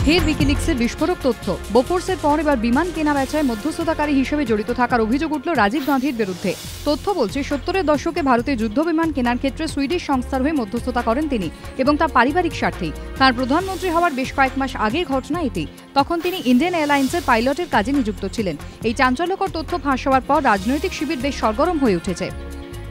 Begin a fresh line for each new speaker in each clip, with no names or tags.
ফের উইকিলিক্সের বিস্ফোরক তথ্য। বোফোর্সের পর এবার বিমান কেনা বেচায় মধ্যস্থতাকারী হিসেবে জড়িত থাকার অভিযোগ উঠল রাজীব গান্ধীর বিরুদ্ধে। তথ্য বলছে 70-এর দশকে ভারতে যুদ্ধ বিমান কেনার ক্ষেত্রে সুইডিশ সংস্থার হয়ে মধ্যস্থতা করেন তিনি এবং তা পারিবারিক স্বার্থেই। তাঁর প্রধানমন্ত্রী হওয়ার বেশ কয়েক মাস আগের ঘটনা এটি। তখন তিনি ইন্ডিয়ান এয়ারলাইন্সের পাইলটের কাজে নিযুক্ত ছিলেন। এই চাঞ্চল্যকর তথ্য ফাঁস হওয়ার পর রাজনৈতিক শিবির বেশ সরগরম হয়ে উঠেছে।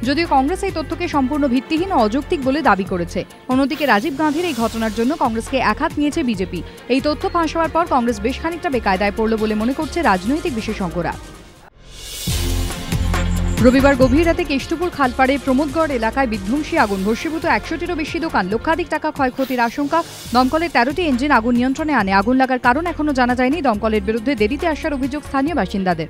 যদিও কংগ্রেস এই তথ্যকে সম্পূর্ণ ভিত্তিহীন ও অযৌক্তিক বলে দাবি করেছে। অন্যদিকে রাজীব গান্ধীর এই ঘটনার জন্য কংগ্রেসকে একহাত নিয়েছে বিজেপি। এই তথ্য ফাঁস হওয়ার পর কংগ্রেস বেশ খানিকটা বেকায়দায় পড়ল বলে মনে করছে রাজনৈতিক বিশেষজ্ঞরা। রবিবার গভীর রাতে কেষ্টপুর খালপাড়ে প্রমোদগড় এলাকায় বিধ্বংসী আগুন, ভস্মীভূত 100টিরও বেশি দোকান, লক্ষাধিক টাকা ক্ষয়ক্ষতির আশঙ্কা। দমকলের 13টি ইঞ্জিন আগুন নিয়ন্ত্রণে আনে। আগুন লাগার কারণ এখনো জানা যায়নি। দমকলের বিরুদ্ধে দেরিতে আসার অভিযোগ স্থানীয় বাসিন্দাদের।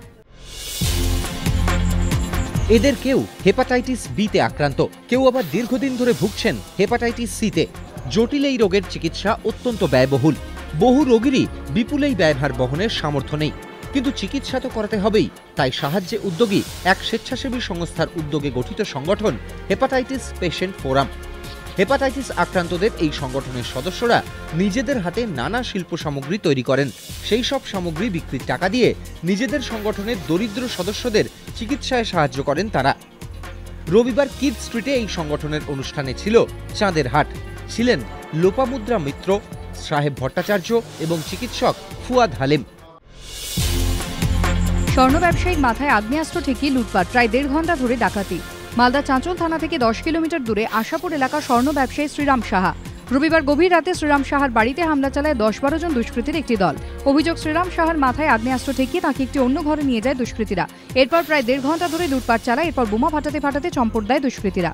এদের কেউ হেপাটাইটিস বিতে আক্রান্ত, কেউ আবার দীর্ঘদিন ধরে ভুগছেন হেপাটাইটিস সিতে। জটিল এই রোগের চিকিৎসা অত্যন্ত ব্যয়বহুল। বহু রোগীরই বিপুল এই ব্যয়ভার বহনের সামর্থ্য নেই, কিন্তু চিকিৎসা তো করাতে হবেই। তাই সাহায্যে উদ্যোগী এক স্বেচ্ছাসেবী সংস্থার উদ্যোগে গঠিত সংগঠন হেপাটাইটিস পেশেন্ট ফোরাম। হেপাটাইটিস আক্রান্তদের এই সংগঠনের সদস্যরা নিজেদের হাতে নানা শিল্প সামগ্রী তৈরি করেন। সেই সব সামগ্রী বিক্রির টাকা দিয়ে নিজেদের সংগঠনের দরিদ্র সদস্যদের চিকিৎসায় সাহায্য করেন তারা। রবিবার কিড স্ট্রিটে এই সংগঠনের অনুষ্ঠানে ছিল চাঁদের হাট। ছিলেন লোপামুদ্রা মিত্র, সাহেব ভট্টাচার্য এবং চিকিৎসক ফুয়াদ হালিম।
স্বর্ণ ব্যবসায়ীর মাথায় আগ্নেয়াস্ত্র ঠেকিয়ে লুটপাট, প্রায় 1.5 ঘন্টা ধরে ডাকাতি। মালদা চাঁচল থানা থেকে 10 কিলোমিটার দূরে আশাপুর এলাকা স্বর্ণ ব্যবসায়ী শ্রীরাম সাহা। রবিবার গভীর রাতে শ্রীরাম সাহার বাড়িতে হামলা চালায় 10-12 জন দুষ্কৃতীর একটি দল। অভিযোগ, শ্রীরাম সাহার মাথায় আগ্নেয়াস্ত্র ঠেকিয়ে তাকে একটি অন্য ঘরে নিয়ে যায় দুষ্কৃতীরা। এরপর প্রায় 1.5 ঘন্টা ধরে লুটপাট চালায়। এরপর বোমা ফাটাতে ফাটাতে চম্পট দেয় দুষ্কৃতীরা।